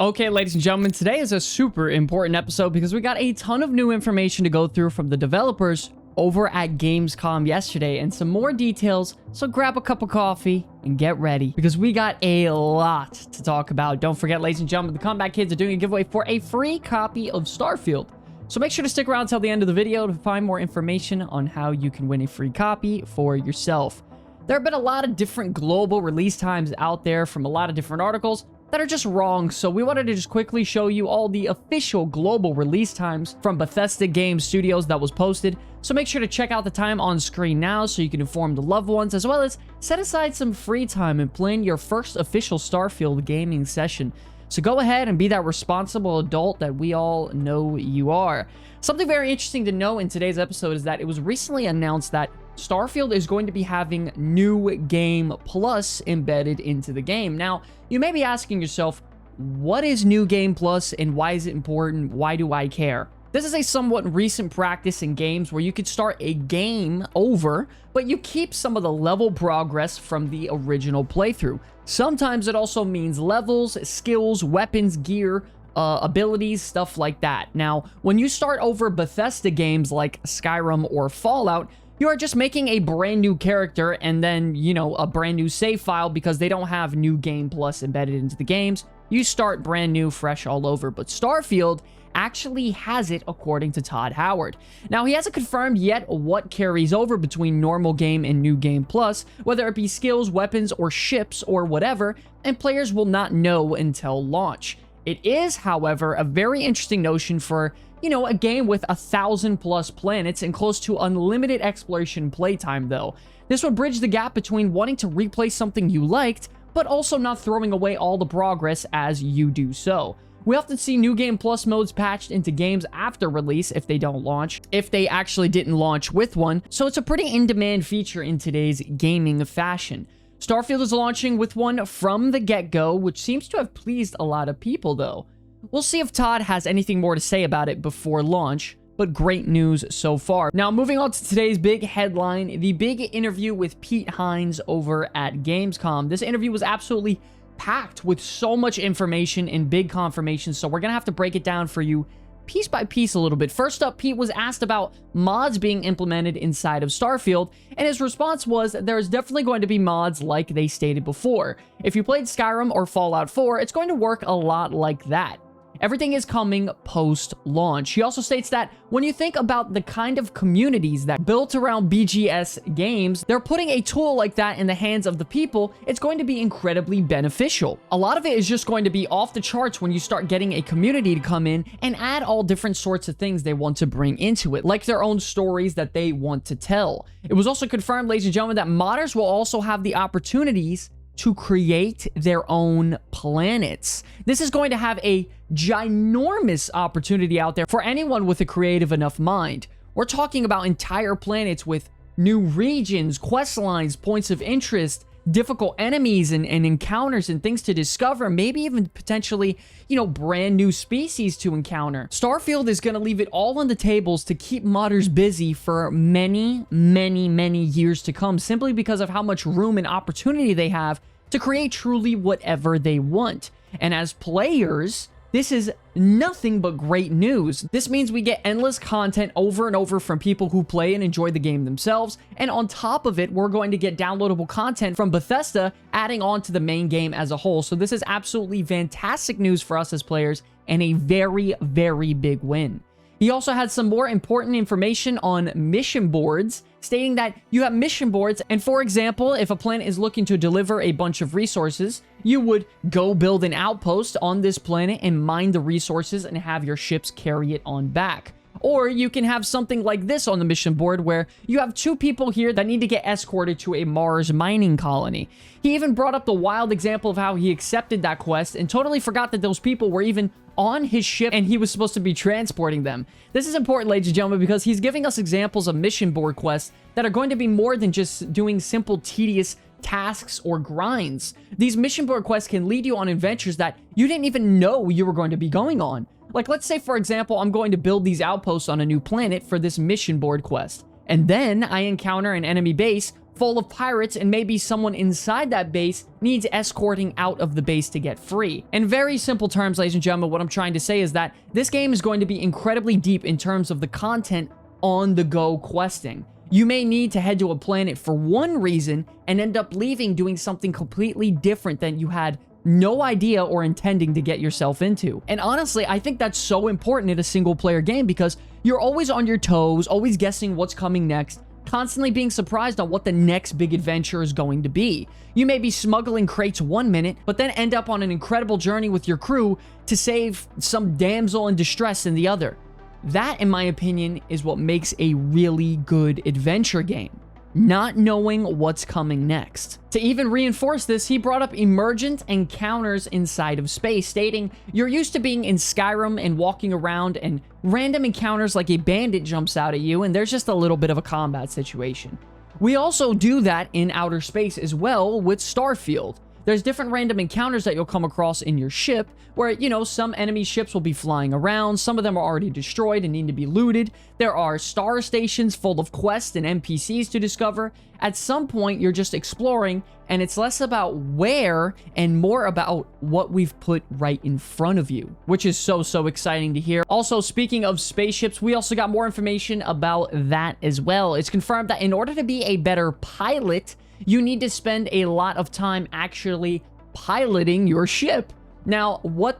Okay, ladies and gentlemen, today is a super important episode because we got a ton of new information to go through from the developers over at Gamescom yesterday and some more details, so grab a cup of coffee and get ready because we got a lot to talk about. Don't forget, ladies and gentlemen, the Comeback Kids are doing a giveaway for a free copy of Starfield. So make sure to stick around until the end of the video to find more information on how you can win a free copy for yourself. There have been a lot of different global release times out there from a lot of different articles that are just wrong, so we wanted to just quickly show you all the official global release times from Bethesda Game Studios that was posted. So make sure to check out the time on screen now so you can inform the loved ones, as well as set aside some free time and plan your first official Starfield gaming session. So go ahead and be that responsible adult that we all know you are. Something very interesting to know in today's episode is that it was recently announced that Starfield is going to be having New Game Plus embedded into the game. Now, you may be asking yourself, what is New Game Plus and why is it important? Why do I care? This is a somewhat recent practice in games where you could start a game over, but you keep some of the level progress from the original playthrough. Sometimes it also means levels, skills, weapons, gear, abilities, stuff like that. Now, when you start over Bethesda games like Skyrim or Fallout, you are just making a brand new character and then, you know, a brand new save file because they don't have New Game Plus embedded into the games. You start brand new, fresh all over. But Starfield actually has it, according to Todd Howard. Now, he hasn't confirmed yet what carries over between normal game and New Game Plus, whether it be skills, weapons, or ships, or whatever, and players will not know until launch. It is, however, a very interesting notion for, you know, a game with 1,000+ planets and close to unlimited exploration playtime, though. This would bridge the gap between wanting to replay something you liked, but also not throwing away all the progress as you do so. We often see New Game Plus modes patched into games after release if they don't launch, if they actually didn't launch with one, so it's a pretty in-demand feature in today's gaming fashion. Starfield is launching with one from the get-go, which seems to have pleased a lot of people, though. We'll see if Todd has anything more to say about it before launch, but great news so far. Now, moving on to today's big headline, the big interview with Pete Hines over at Gamescom. This interview was absolutely packed with so much information and big confirmations, so we're gonna have to break it down for you piece by piece a little bit. First up, Pete was asked about mods being implemented inside of Starfield, and his response was that there's definitely going to be mods like they stated before. If you played Skyrim or Fallout 4, it's going to work a lot like that. Everything is coming post-launch. He also states that when you think about the kind of communities that built around BGS games, they're putting a tool like that in the hands of the people, it's going to be incredibly beneficial. A lot of it is just going to be off the charts when you start getting a community to come in and add all different sorts of things they want to bring into it, like their own stories that they want to tell. It was also confirmed, ladies and gentlemen, that modders will also have the opportunities to create their own planets. This is going to have a ginormous opportunity out there for anyone with a creative enough mind. We're talking about entire planets with new regions, quest lines, points of interest, difficult enemies and encounters and things to discover, maybe even potentially, you know, brand new species to encounter. Starfield is going to leave it all on the tables to keep modders busy for many, many, many years to come, simply because of how much room and opportunity they have to create truly whatever they want. And as players, this is nothing but great news. This means we get endless content over and over from people who play and enjoy the game themselves, and on top of it, we're going to get downloadable content from Bethesda adding on to the main game as a whole. So this is absolutely fantastic news for us as players and a very, very big win. He also had some more important information on mission boards, stating that you have mission boards, and for example, if a planet is looking to deliver a bunch of resources, you would go build an outpost on this planet and mine the resources and have your ships carry it on back. Or you can have something like this on the mission board where you have two people here that need to get escorted to a Mars mining colony. He even brought up the wild example of how he accepted that quest and totally forgot that those people were even on his ship and he was supposed to be transporting them. This is important, ladies and gentlemen, because he's giving us examples of mission board quests that are going to be more than just doing simple, tedious tasks or grinds. These mission board quests can lead you on adventures that you didn't even know you were going to be going on. Like, let's say, for example, I'm going to build these outposts on a new planet for this mission board quest. And then I encounter an enemy base full of pirates, and maybe someone inside that base needs escorting out of the base to get free. In very simple terms, ladies and gentlemen, what I'm trying to say is that this game is going to be incredibly deep in terms of the content on the go questing. You may need to head to a planet for one reason and end up leaving doing something completely different than you had no idea or intending to get yourself into. And honestly, I think that's so important in a single player game because you're always on your toes, always guessing what's coming next, constantly being surprised on what the next big adventure is going to be. You may be smuggling crates one minute, but then end up on an incredible journey with your crew to save some damsel in distress in the other. That, in my opinion, is what makes a really good adventure game. Not knowing what's coming next. To even reinforce this, he brought up emergent encounters inside of space, stating, "You're used to being in Skyrim and walking around and random encounters like a bandit jumps out at you and there's just a little bit of a combat situation. We also do that in outer space as well with Starfield. There's different random encounters that you'll come across in your ship where, you know, some enemy ships will be flying around. Some of them are already destroyed and need to be looted. There are star stations full of quests and NPCs to discover. At some point, you're just exploring, and it's less about where and more about what we've put right in front of you, which is so exciting to hear. Also, speaking of spaceships, we also got more information about that as well. It's confirmed that in order to be a better pilot, you need to spend a lot of time actually piloting your ship. Now what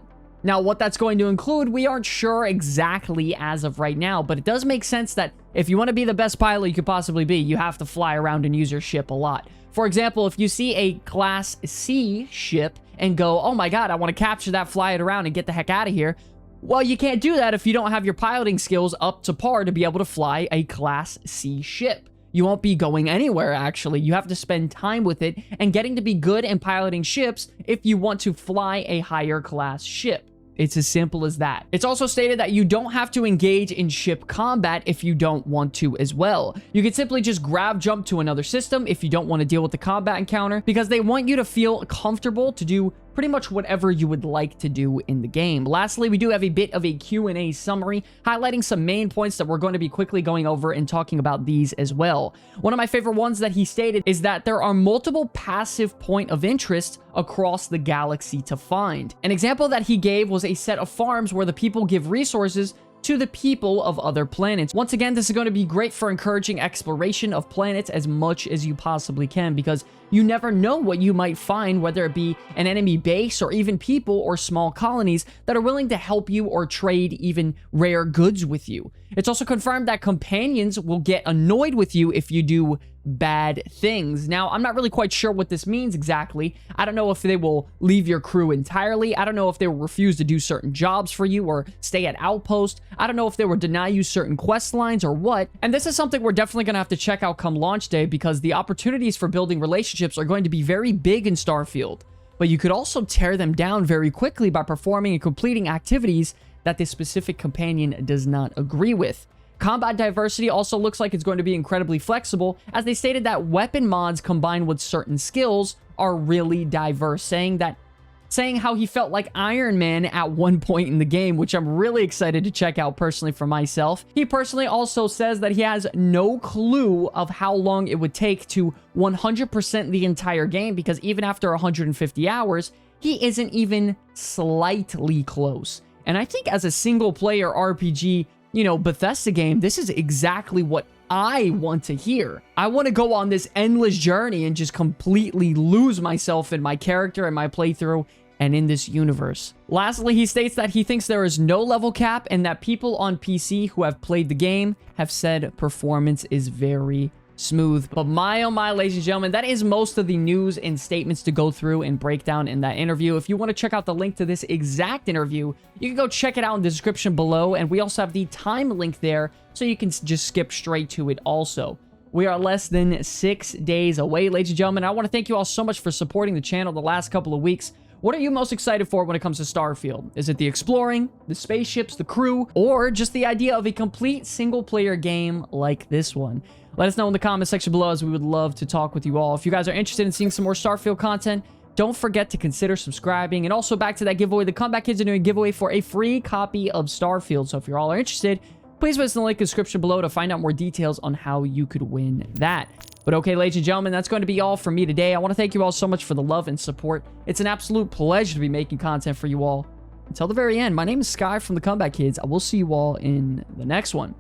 that's going to include, we aren't sure exactly as of right now, but it does make sense that if you want to be the best pilot you could possibly be, you have to fly around and use your ship a lot. For example, if you see a Class C ship and go, oh my god, I want to capture that, fly it around, and get the heck out of here, well, you can't do that if you don't have your piloting skills up to par to be able to fly a Class C ship. You won't be going anywhere, actually. You have to spend time with it and getting to be good in piloting ships if you want to fly a higher class ship. It's as simple as that. It's also stated that you don't have to engage in ship combat if you don't want to as well. You can simply just grab jump to another system if you don't want to deal with the combat encounter, because they want you to feel comfortable to do pretty much whatever you would like to do in the game. Lastly, we do have a bit of a Q&A summary highlighting some main points that we're going to be quickly going over and talking about these as well. One of my favorite ones that he stated is that there are multiple passive point of interest across the galaxy to find. An example that he gave was a set of farms where the people give resources to the people of other planets. Once again, this is going to be great for encouraging exploration of planets as much as you possibly can, because you never know what you might find, whether it be an enemy base or even people or small colonies that are willing to help you or trade even rare goods with you. It's also confirmed that companions will get annoyed with you if you do bad things. Now, I'm not really quite sure what this means exactly. I don't know if they will leave your crew entirely. I don't know if they will refuse to do certain jobs for you or stay at outpost. I don't know if they will deny you certain quest lines or what. And this is something we're definitely going to have to check out come launch day, because the opportunities for building relationships are going to be very big in Starfield. But you could also tear them down very quickly by performing and completing activities that this specific companion does not agree with. Combat diversity also looks like it's going to be incredibly flexible, as they stated that weapon mods combined with certain skills are really diverse, saying how he felt like Iron Man at one point in the game, which I'm really excited to check out personally for myself. He personally also says that he has no clue of how long it would take to 100% the entire game, because even after 150 hours, he isn't even slightly close. And I think as a single-player RPG, you know, Bethesda game, this is exactly what I want to hear. I want to go on this endless journey and just completely lose myself in my character and my playthrough and in this universe. Lastly, he states that he thinks there is no level cap and that people on PC who have played the game have said performance is very smooth. But my, oh my, ladies and gentlemen, that is most of the news and statements to go through and break down in that interview. If you want to check out the link to this exact interview, you can go check it out in the description below, and we also have the time link there, so you can just skip straight to it also. We are less than 6 days away, ladies and gentlemen. I want to thank you all so much for supporting the channel the last couple of weeks. What are you most excited for when it comes to Starfield? Is it the exploring, the spaceships, the crew, or just the idea of a complete single-player game like this one? Let us know in the comment section below, as we would love to talk with you all. If you guys are interested in seeing some more Starfield content, don't forget to consider subscribing. And also, back to that giveaway, the Comeback Kids are doing a giveaway for a free copy of Starfield. So if you all are interested, please visit the link in the description below to find out more details on how you could win that. But okay, ladies and gentlemen, that's going to be all from me today. I want to thank you all so much for the love and support. It's an absolute pleasure to be making content for you all. Until the very end, my name is Sky from the Comeback Kids. I will see you all in the next one.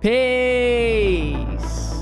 Peace.